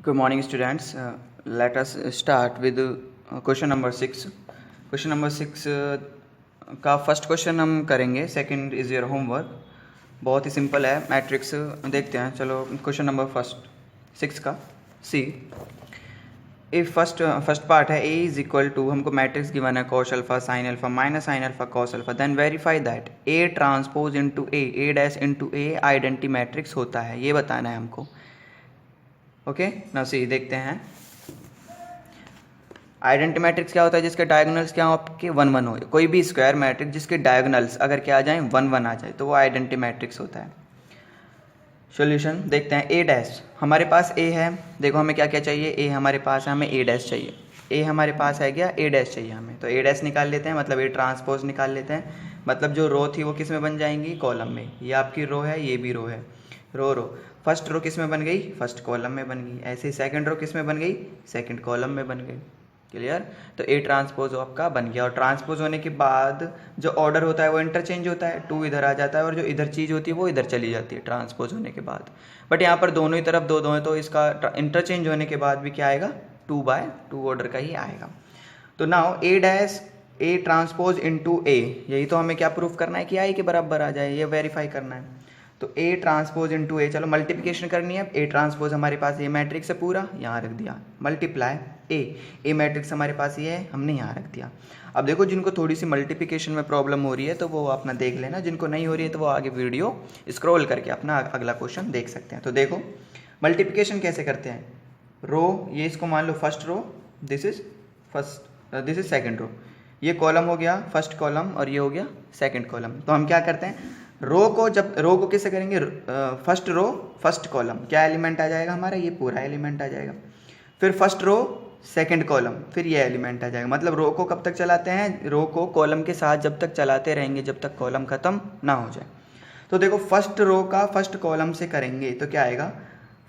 Good morning, students. Let us start with question number 6. Question number 6 का first question हम करेंगे. Second is your homework. बहुत ही simple है. Matrix देखते हैं. चलो क्वेश्चन नंबर फर्स्ट 6 का सी. इफ फर्स्ट पार्ट है A इज इक्वल टू, हमको मैट्रिक्स गिवन है cos alpha sine alpha minus sine alpha cos alpha, then verify that A transpose into A dash into A identity matrix होता है. ये बताना है हमको. Okay ना सी देखते हैं. आइडेंटिटी मैट्रिक्स क्या होता है? जिसके डायगोनल्स क्या हो आपके 1 1 हो. कोई भी स्क्वायर मैट्रिक्स जिसके डायगोनल्स अगर क्या आ जाए 1 1 आ जाए तो वो आइडेंटिटी मैट्रिक्स होता है. सॉल्यूशन देखते हैं. ए डैश हमारे पास ए है. देखो हमें क्या क्या चाहिए? ए हमारे पास है, हमें ए डैश चाहिए. ए हमारे पास है क्या? ए डैश चाहिए हमें. तो ए डैश निकाल लेते हैं, मतलब ए ट्रांसपोज निकाल लेते हैं. मतलब जो रो थी वो किस में बन जाएंगी? कॉलम में. ये आपकी रो है, ये भी रो है. रो फर्स्ट रो किस में बन गई? फर्स्ट कॉलम में बन गई. ऐसे ही सेकंड रो किस में बन गई? सेकंड कॉलम में बन गई. क्लियर? तो ए ट्रांसपोज आपका बन गया. और ट्रांसपोज होने के बाद जो ऑर्डर होता है वो इंटरचेंज होता है. 2 इधर आ जाता है और जो इधर चीज़ होती है वो इधर चली जाती है ट्रांसपोज होने के बाद. बट यहाँ पर दोनों ही तरफ दो है तो इसका इंटरचेंज होने के बाद भी क्या आएगा? 2/2 ऑर्डर का ही आएगा. तो now A dash A transpose into A, यही तो हमें क्या प्रूफ करना है कि आई के बराबर आ जाए. ये वेरीफाई करना है. तो ए ट्रांसपोज इंटू ए, चलो मल्टीप्लिकेशन करनी है. ए ट्रांसपोज हमारे पास ये मैट्रिक्स है पूरा, यहाँ रख दिया. मल्टीप्लाई ए मैट्रिक्स हमारे पास ये है, हमने यहाँ रख दिया. अब देखो जिनको थोड़ी सी मल्टीप्लिकेशन में प्रॉब्लम हो रही है तो वो अपना देख लेना. जिनको नहीं हो रही है तो वो आगे वीडियो स्क्रॉल करके अपना अगला क्वेश्चन देख सकते हैं. तो देखो मल्टीप्लिकेशन कैसे करते हैं. रो, ये इसको मान लो first row, this is second row. ये कॉलम हो गया फर्स्ट कॉलम और ये हो गया सेकेंड कॉलम. तो हम क्या करते हैं? रो को किससे करेंगे? फर्स्ट रो फर्स्ट कॉलम, क्या एलिमेंट आ जाएगा हमारा? ये पूरा एलिमेंट आ जाएगा. फिर फर्स्ट रो सेकंड कॉलम, फिर ये एलिमेंट आ जाएगा. मतलब रो को कब तक चलाते हैं? रो को कॉलम के साथ जब तक चलाते रहेंगे जब तक कॉलम खत्म ना हो जाए. तो देखो फर्स्ट रो का फर्स्ट कॉलम से करेंगे तो क्या आएगा?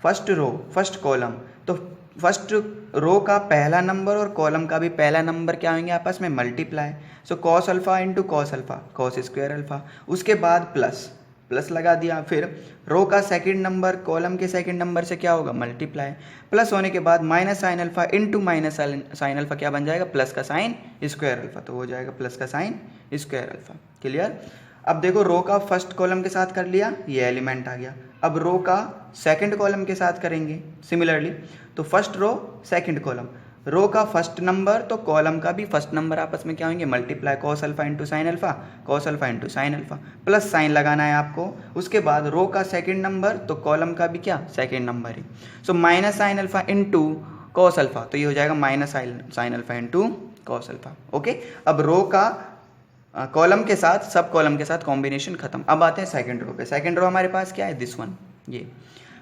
First row first column. तो फर्स्ट रो का पहला नंबर और कॉलम का भी पहला नंबर क्या होंगे? आपस में multiply. So cos alpha into cos alpha, cos square alpha. उसके बाद प्लस लगा दिया. फिर रो का सेकंड नंबर कॉलम के सेकंड नंबर से क्या होगा? मल्टीप्लाई. प्लस होने के बाद minus sine alpha into minus sine alpha क्या बन जाएगा? प्लस का साइन स्क्वायर अल्फा. तो हो जाएगा प्लस का साइन स्क्वायर अल्फा. क्लियर? अब देखो रो का फर्स्ट कॉलम के साथ कर लिया, ये एलिमेंट आ गया. अब रो का सेकंड कॉलम के साथ करेंगे सिमिलरली. तो फर्स्ट रो सेकंड कॉलम, रो का फर्स्ट नंबर तो कॉलम का भी फर्स्ट नंबर आपस में क्या होंगे? Multiply. Cos alpha into sine alpha, cos alpha into sine alpha. Plus sign लगाना है आपको. उसके बाद रो का सेकंड नंबर तो कॉलम का भी क्या? सेकंड नंबर है. So minus sine alpha into cos alpha, तो ये हो जाएगा minus sine alpha into cos alpha. Okay. अब रो का कॉलम के साथ सब कॉलम के साथ कॉम्बिनेशन खत्म. अब आते हैं सेकंड रो पे. सेकंड रो हमारे पास क्या है? दिस वन, ये.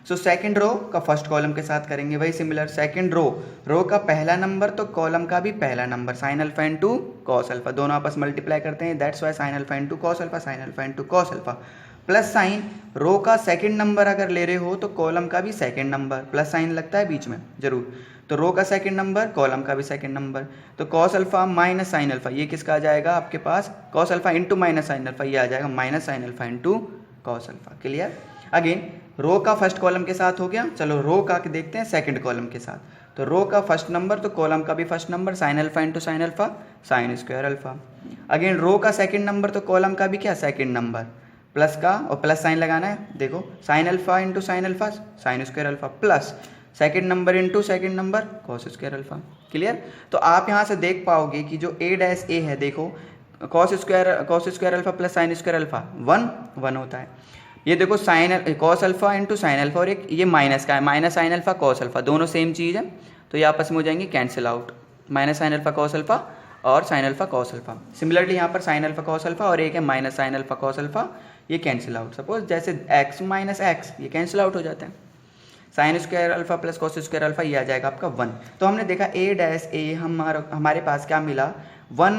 सो सेकंड रो का फर्स्ट कॉलम के साथ करेंगे वही सिमिलर. सेकंड रो का पहला नंबर तो कॉलम का भी पहला number, sine alpha into cos alpha. दोनों आपस मल्टीप्लाई करते हैं, that's why sine alpha into cos alpha, sine alpha into cos alpha. Plus sine, row का सेकंड नंबर अगर ले रहे हो तो कॉलम का भी सेकंड नंबर, प्लस साइन लगता है बीच में जरूर. तो रो का सेकंड नंबर कॉलम का भी सेकंड नंबर. तो cos alpha minus sine alpha, ये किसका आ जाएगा आपके पास? Cos alpha into minus sine alpha, ये आ जाएगा minus sine alpha into cos alpha. Clear? Again row का फर्स्ट कॉलम के साथ हो गया. चलो रो का देखते हैं सेकंड कॉलम के साथ. तो रो का फर्स्ट नंबर तो कॉलम का भी first number, sine alpha into sine alpha, sine square alpha. Again row का सेकंड नंबर तो कॉलम का भी क्या? सेकंड नंबर, प्लस का और प्लस साइन लगाना है. देखो sign alpha into sine alpha, sine square alpha, plus second number into second number cos square alpha. Clear? तो आप यहाँ से देख पाओगे कि जो ए डैश ए है, देखो cos square alpha plus sine square alpha 1 होता है. ये देखो sine cos alpha into sine alpha, और एक ये माइनस का है, minus sine alpha cos alpha, दोनों सेम चीज़ है. तो ये आपस में हो जाएंगे cancel out. Minus sine alpha cos alpha और sine alpha cos alpha. Similarly यहाँ पर साइन अल्फा कॉस अल्फा और एक है minus sine alpha cos alpha, ये कैंसिल आउट. सपोज जैसे x माइनस एक्स, ये कैंसिल आउट हो जाता है. Sign square alpha plus cos square alpha, ये आ जाएगा आपका 1. तो हमने देखा ए डैश ए हमारे पास क्या मिला? 1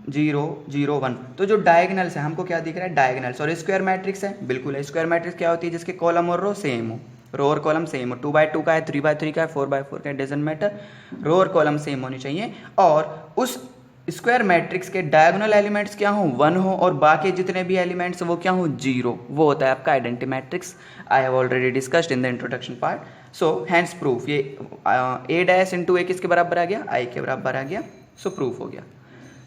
0 0 1. तो जो डायगनल्स है हमको क्या दिख रहा है? डायगनल्स. और स्क्वायर मैट्रिक्स है, बिल्कुल है. स्क्वायर मैट्रिक्स क्या होती है? जिसके कॉलम और रो सेम हो. रो और कॉलम सेम हो, 2/2 का है, 3/3 का है, 4/4 का है, डजंट मैटर. रो और कॉलम सेम होनी चाहिए. और उस स्क्वायर मैट्रिक्स के डायगोनल एलिमेंट्स क्या हो? 1 हो, और बाकी जितने भी एलिमेंट्स वो क्या हो? 0. वो होता है आपका identity matrix. I have already discussed in the introduction part. So hence proof, ये ए डैश इंटू ए किसके बराबर आ गया, आई के बराबर आ गया, सो प्रूफ हो गया।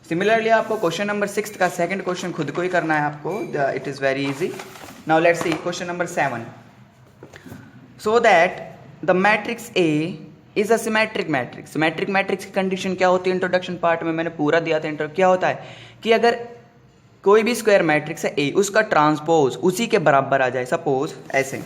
सिमिलरली आपको क्वेश्चन नंबर 6 का सेकंड क्वेश्चन खुद को ही करना है आपको, it is very easy. Now let's see question number 7। So that the matrix A is a symmetric matrix. Symmetric matrix की कंडीशन क्या होती है, इंट्रोडक्शन पार्ट में मैंने पूरा दिया था। क्या होता है कि अगर कोई भी स्क्वायर मैट्रिक्स है ए, उसका ट्रांसपोज उसी के बराबर आ जाए, सपोज ऐसे।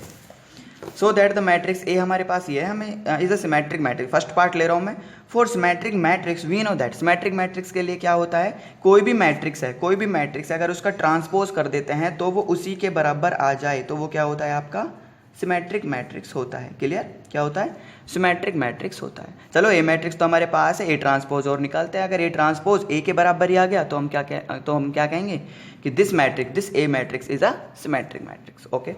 So that the matrix A हमारे पास ये है, हमें is a symmetric matrix. First part ले रहा हूँ मैं। For symmetric matrix we know that, symmetric matrix के लिए क्या होता है, कोई भी मैट्रिक्स है, कोई भी मैट्रिक्स अगर उसका ट्रांसपोज कर देते हैं तो वो उसी के बराबर आ जाए, तो वो क्या होता है आपका सिमेट्रिक मैट्रिक्स होता है। क्लियर, क्या होता है, सिमेट्रिक मैट्रिक्स होता है। चलो ए मैट्रिक्स तो हमारे पास है, ए ट्रांसपोज और निकालते हैं। अगर ए ट्रांसपोज ए के बराबर ही आ गया तो हम क्या कहेंगे कि this A matrix is a symmetric matrix. Okay,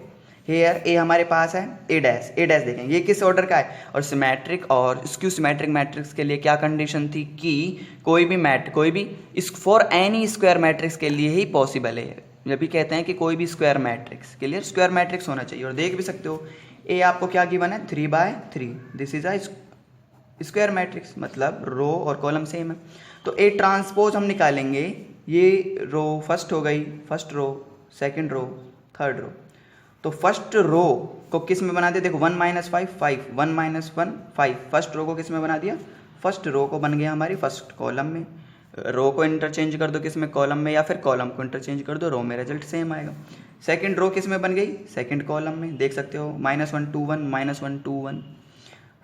here A हमारे पास है, ए डैश देखें ये किस ऑर्डर का है, और सिमेट्रिक और स्क्यू सिमेट्रिक मैट्रिक्स के लिए क्या कंडीशन थी कि कोई भी फॉर एनी स्क्वायर मैट्रिक्स के लिए ही पॉसिबल है। जब भी कहते हैं कि कोई भी square matrix, clear, square matrix होना चाहिए। और देख भी सकते हो ए आपको क्या गिवन है, 3/3, this is a square matrix, मतलब रो और कॉलम सेम है। तो ए ट्रांसपोज हम निकालेंगे, ये रो फर्स्ट हो गई, first row, second row, third row. तो फर्स्ट रो को किस में बना दिया, देखो 1 - 5 5, 1 - 1 5, फर्स्ट रो को किस में बना दिया, फर्स्ट रो को बन गया हमारी फर्स्ट कॉलम में। रो को इंटरचेंज कर दो किस में, कॉलम में, या फिर कॉलम को इंटरचेंज कर दो रो में, रिजल्ट सेम आएगा। सेकंड रो किस में बन गई, सेकंड कॉलम में, देख सकते हो -1 2 1 -1 2 1,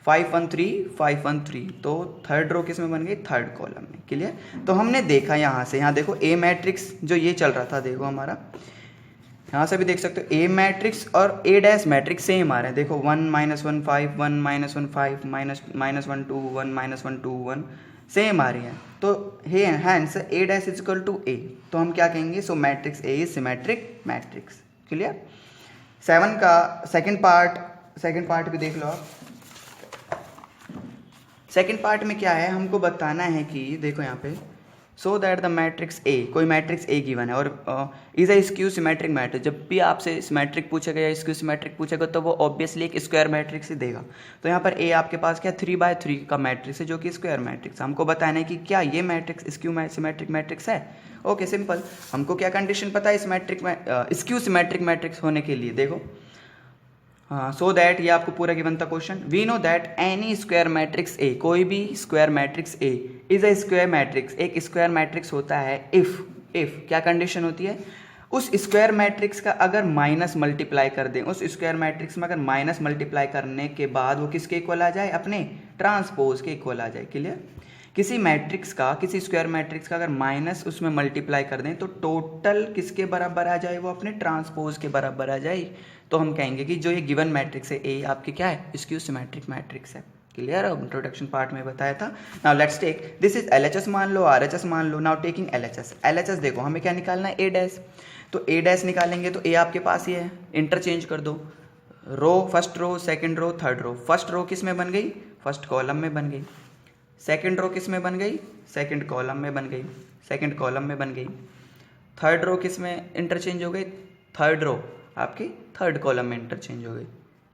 5 1 3 5 1 3। तो थर्ड रो किस में बन गई, थर्ड कॉलम में। क्लियर, तो हमने देखा यहाँ से, यहाँ देखो ए मैट्रिक्स जो ये चल रहा था, देखो हमारा यहाँ से भी देख सकते हो ए मैट्रिक्स और ए डैश मैट्रिक्स सेम आ रहे हैं। देखो 1 - 1 5 1 - 1 5 -1 2 1 -1 2 1 सेम आ रही है। तो hence A dash is equal to A, तो हम क्या कहेंगे, so matrix A is symmetric matrix. Clear, 7 का सेकंड पार्ट भी देख लो आप। सेकंड पार्ट में क्या है, हमको बताना है कि देखो यहाँ पे, सो दैट द मैट्रिक्स ए, कोई मैट्रिक्स ए गिवन है और is a skew symmetric matrix. जब भी आपसे सिमेट्रिक पूछेगा या स्क्यू सिमेट्रिक पूछेगा तो वो ऑब्वियसली एक स्क्वायर मैट्रिक्स ही देगा। तो यहाँ पर ए आपके पास क्या 3/3 का मैट्रिक्स है जो कि स्क्वायर मैट्रिक्स। हमको बताना है कि क्या ये मैट्रिक्स स्क्यू सिमेट्रिक मैट्रिक्स है। Okay, simple. हमको क्या कंडीशन पता है स्क्यू सिमेट्रिक मैट्रिक्स होने के लिए, देखो सो दैट, ये आपको पूरा गिवन था question. We know that any square matrix A, कोई भी square matrix A is a square matrix, एक स्क्वायर मैट्रिक्स होता है इफ क्या कंडीशन होती है, उस स्क्वायर मैट्रिक्स का अगर माइनस मल्टीप्लाई कर दें, उस स्क्वायर मैट्रिक्स में अगर माइनस मल्टीप्लाई करने के बाद वो किसके इक्वल आ जाए, अपने ट्रांसपोज के इक्वल आ जाए। क्लियर, किसी मैट्रिक्स का, किसी स्क्वायर मैट्रिक्स का अगर माइनस उसमें मल्टीप्लाई कर दें तो टोटल किसके बराबर आ जाए, वो अपने ट्रांसपोज के बराबर आ जाए। तो हम कहेंगे कि जो ये गिवन मैट्रिक्स है ए आपकी क्या है, स्क्यू सिमेट्रिक मैट्रिक्स है। क्लियर, अब इंट्रोडक्शन पार्ट में बताया था। Now let's take, this is LHS मान लो, आरएचएस मान लो। नाउ टेकिंग एलएचएस देखो हमें क्या निकालना है, ए डैश। तो ए डैश निकालेंगे तो ए आपके पास ये है, इंटरचेंज कर दो, row first row, second row, third row. First row किस में बन गई, फर्स्ट कॉलम में बन गई। सेकंड रो किस में बन गई, सेकंड कॉलम में बन गई, सेकंड कॉलम में बन गई। थर्ड रो किस में इंटरचेंज हो गई, थर्ड रो आपकी थर्ड कॉलम में इंटरचेंज हो गई।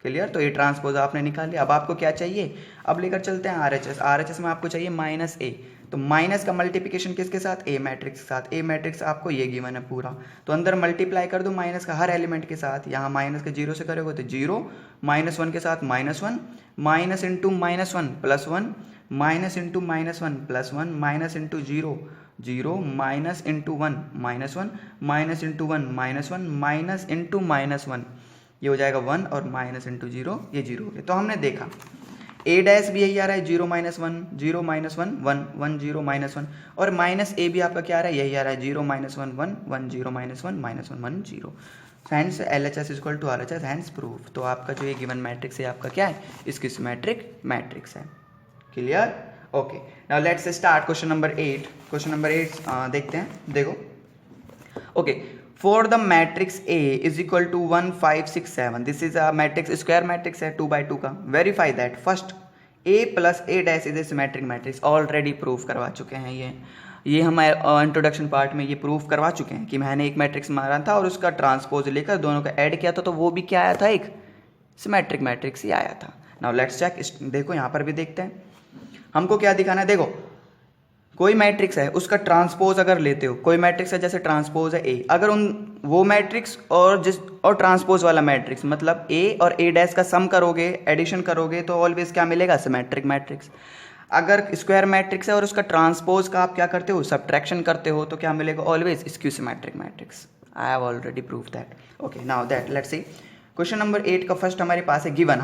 क्लियर, तो ये ट्रांसपोज आपने निकाल लिया। अब आपको क्या चाहिए, अब लेकर चलते हैं आरएचएस। आरएचएस में आपको चाहिए -a, तो माइनस का मल्टीप्लिकेशन किसके साथ, ए मैट्रिक्स के साथ। ए मैट्रिक्स आपको ये गिवन है पूरा, तो अंदर मल्टीप्लाई कर दो माइनस का हर एलिमेंट के साथ। यहाँ माइनस के 0 से करोगे तो 0, -1 के साथ -1, minus into -1 +1, minus into -1 +1, minus into 0 0, minus into 1 -1, minus into 1 -1, minus into -1, ये हो जाएगा 1, और माइनस इंटू 0 ये 0 हो गया। तो हमने देखा ए डैश भी यही आ रहा है, 0 - 1 0 - 1 1 1 0 -1, और माइनस ए भी आपका क्या आ रहा है, यही आ रहा है 0 - 1 1 1 0 - 1 -1 1 0। Hence LHS equal to RHS, hence proof. तो आपका जो ये गिवन मैट्रिक्स है आपका क्या है, इसकी सिमेट्रिक मैट्रिक्स है। Clear, okay. Now let's start question number 8। Question number 8 देखते हैं, देखो। Okay, for the matrix A is equal to 1 5 6 7, this is a matrix, square matrix है 2/2 का। Verify that first A plus A dash is a symmetric matrix. Already proof करवा चुके हैं ये हम इंट्रोडक्शन पार्ट में ये प्रूफ करवा चुके हैं कि मैंने एक मैट्रिक्स मारा था और उसका ट्रांसपोज लेकर दोनों का ऐड किया था, तो वो भी क्या आया था, एक सिमेट्रिक मैट्रिक्स ही आया था। नाउ लेट्स चेक, देखो यहाँ पर भी देखते हैं हमको क्या दिखाना है। देखो कोई मैट्रिक्स है उसका ट्रांसपोज अगर लेते हो, कोई मैट्रिक्स है जैसे ट्रांसपोज है ए, अगर उन वो मैट्रिक्स और ट्रांसपोज वाला मैट्रिक्स मतलब ए और ए डैश का सम करोगे, एडिशन करोगे तो ऑलवेज क्या मिलेगा, सिमेट्रिक मैट्रिक्स। अगर स्क्वायर मैट्रिक्स है और उसका ट्रांसपोज का आप क्या करते हो, सब्ट्रैक्शन करते हो, तो क्या मिलेगा, always skew symmetric matrix. I have already prove that. Okay now that let's see question number 8 का फर्स्ट हमारे पास है गिवन,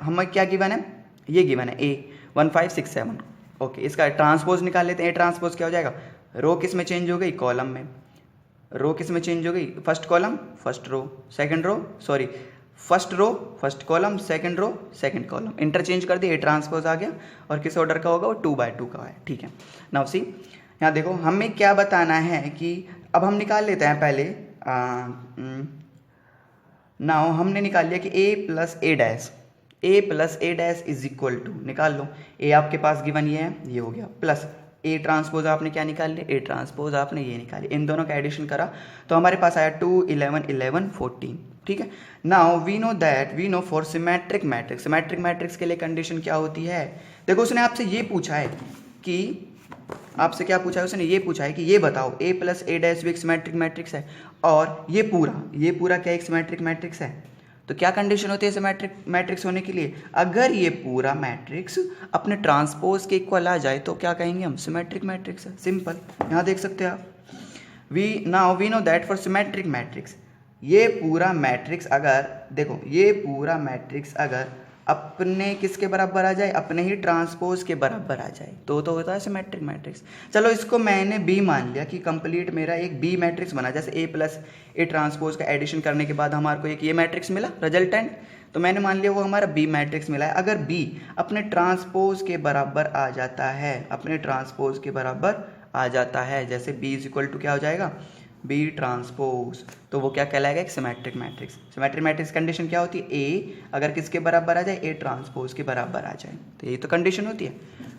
हमें क्या गिवन है, ये गिवन है ए 1567। ओके इसका ट्रांसपोज निकाल लेते हैं। ए ट्रांसपोज क्या हो जाएगा, रो किस में चेंज हो गई, कॉलम में, रो किस में चेंज हो गई, first column first row second row, sorry first row first column second row second column, interchange कर दिया, ए ट्रांसपोज आ गया। और किस ऑर्डर का होगा, वो 2/2 का है। ठीक है नाउ सी यहाँ देखो हमें क्या बताना है कि अब हम निकाल लेते हैं पहले। नाउ हमने निकाल लिया कि a plus A dash is equal to, निकाल लो, a आपके पास गिवन ये है, ये हो गया, प्लस ए ट्रांसपोज आपने क्या निकाल लिया, ए ट्रांसपोज आपने ये निकाल लिया, इन दोनों का एडिशन करा तो हमारे पास आया 2 11 11 14। ठीक है now we know for symmetric matrix के लिए कंडीशन क्या होती है। देखो उसने आपसे ये पूछा है कि आपसे क्या पूछा है, उसने ये पूछा है कि ये बताओ a प्लस ए डैश भी एक सिमेट्रिक मैट्रिक्स है और ये पूरा क्या एक सिमेट्रिक मैट्रिक्स है। तो क्या कंडीशन होती है सिमेट्रिक मैट्रिक्स होने के लिए, अगर ये पूरा मैट्रिक्स अपने ट्रांसपोज के इक्वल आ जाए तो क्या कहेंगे हम, सिमेट्रिक मैट्रिक्स है। सिंपल, यहाँ देख सकते हैं आप। We know that for symmetric matrix, ये पूरा मैट्रिक्स अगर देखो, ये पूरा मैट्रिक्स अगर अपने किसके बराबर आ जाए, अपने ही ट्रांसपोज के बराबर आ जाए तो होता है सिमेट्रिक मैट्रिक्स। चलो इसको मैंने बी मान लिया कि कंप्लीट मेरा एक बी मैट्रिक्स बना, जैसे ए प्लस ए ट्रांसपोज का एडिशन करने के बाद हमारे को एक ये मैट्रिक्स मिला रिजल्टेंट, तो मैंने मान लिया वो हमारा बी मैट्रिक्स मिला है। अगर बी अपने ट्रांसपोज के बराबर आ जाता है, अपने ट्रांसपोज के बराबर आ जाता है, जैसे बी इज इक्वल टू क्या हो जाएगा, बी ट्रांसपोज, तो वो क्या कहलाएगा, एक symmetric matrix. Symmetric matrix condition क्या होती है, ए अगर किसके बराबर आ जाए, ए ट्रांसपोज के बराबर आ जाए, तो यही तो कंडीशन होती है।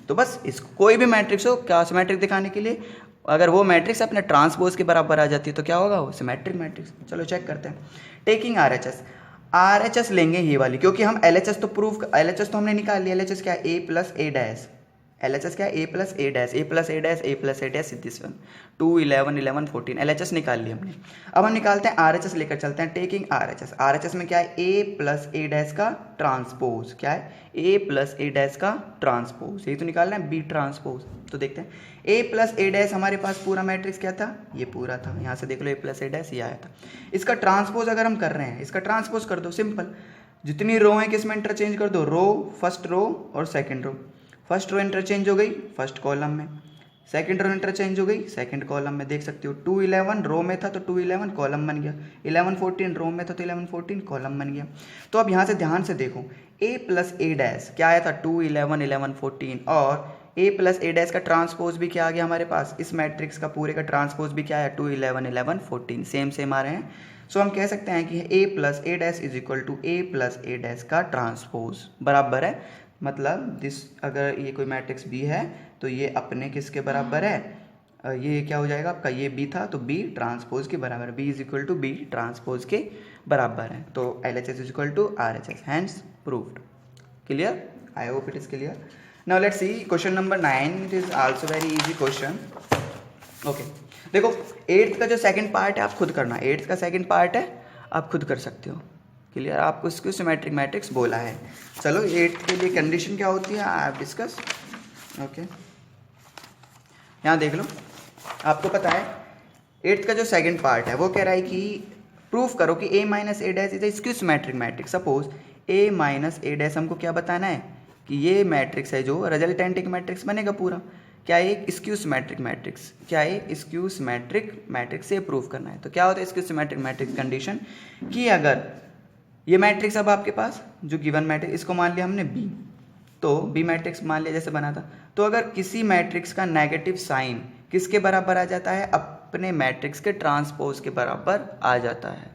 तो बस इसको कोई भी मैट्रिक्स हो क्या सिमेट्रिक दिखाने के लिए, अगर वो मैट्रिक्स अपने ट्रांसपोज के बराबर आ जाती है तो क्या होगा, वो सिमेट्रिक मैट्रिक्स। चलो चेक करते हैं। टेकिंग आरएचएस लेंगे ये वाली, क्योंकि हम एलएचएस तो हमने निकाल लिया। एलएचएस क्या है, A plus A dash, LHS क्या है, A plus A dash this one 2 11 11 14 LHS निकाल लिया हमने। अब हम निकालते हैं आरएचएस, लेकर चलते हैं। टेकिंग आरएचएस में क्या है, ए प्लस ए डैश का ट्रांसपोज, क्या है, ए प्लस ए डैश का ट्रांसपोज, यही तो निकालना है, बी ट्रांसपोज। तो देखते हैं ए प्लस ए डैश हमारे पास पूरा मैट्रिक्स क्या था, ये पूरा था, यहाँ से देख लो ए प्लस ए डैश ये आया था। इसका ट्रांसपोज अगर हम कर रहे हैं, इसका ट्रांसपोज कर दो, सिंपल, जितनी रो है किसमें इंटरचेंज कर दो, रो फर्स्ट रो और second row. First row interchange हो गई फर्स्ट कॉलम में, सेकंड रो इंटरचेंज हो गई सेकंड कॉलम में, देख सकते हो 2 11 रो में था तो 2 11 कॉलम बन गया, 11 14 रो में था तो 11 14 कॉलम बन गया। तो अब यहाँ से ध्यान से देखो, a प्लस ए डैश क्या आया था, 2 11 11 14, और a प्लस ए डैश का ट्रांसपोज भी क्या आ गया हमारे पास, इस मैट्रिक्स का पूरे का ट्रांसपोज भी क्या है, 2 11 11 14, सेम आ रहे हैं। सो हम कह सकते हैं कि a plus A dash is equal to a plus A dash का ट्रांसपोज बराबर है, मतलब दिस, अगर ये कोई मैट्रिक्स B है तो ये अपने किसके बराबर है, ये क्या हो जाएगा आपका, ये B था तो B ट्रांसपोज के बराबर, B is equal to B transpose के बराबर है। तो LHS is equal to RHS, hence proved. Clear, I hope it is clear. Now let's see question number 9, it is also very easy question. Okay देखो 8th का जो second part है आप खुद करना, 8th का सेकंड पार्ट है आप खुद कर सकते हो। क्लियर, आपको इसको सिमेट्रिक मैट्रिक्स बोला है। चलो 8th के लिए कंडीशन क्या होती है आप डिस्कस। ओके यहाँ देख लो, आपको पता है 8th का जो सेकंड पार्ट है वो कह रहा है कि प्रूफ करो कि a minus A dash is A skew symmetric matrix. Suppose a minus A dash हमको क्या बताना है कि ये मैट्रिक्स है जो रिजल्टेंट एक मैट्रिक्स बनेगा पूरा, क्या एक स्क्यू सिमेट्रिक मैट्रिक्स, क्या एक स्क्यू सिमेट्रिक मैट्रिक्स से प्रूफ करना है। तो क्या होता है स्क्यू सिमेट्रिक मैट्रिक्स कंडीशन, कि अगर ये मैट्रिक्स अब आपके पास जो गिवन मैट्रिक्स, इसको मान लिया हमने B, तो B मैट्रिक्स मान लिया जैसे बना था, तो अगर किसी मैट्रिक्स का नेगेटिव साइन किसके बराबर आ जाता है, अपने मैट्रिक्स के ट्रांसपोज के बराबर आ जाता है।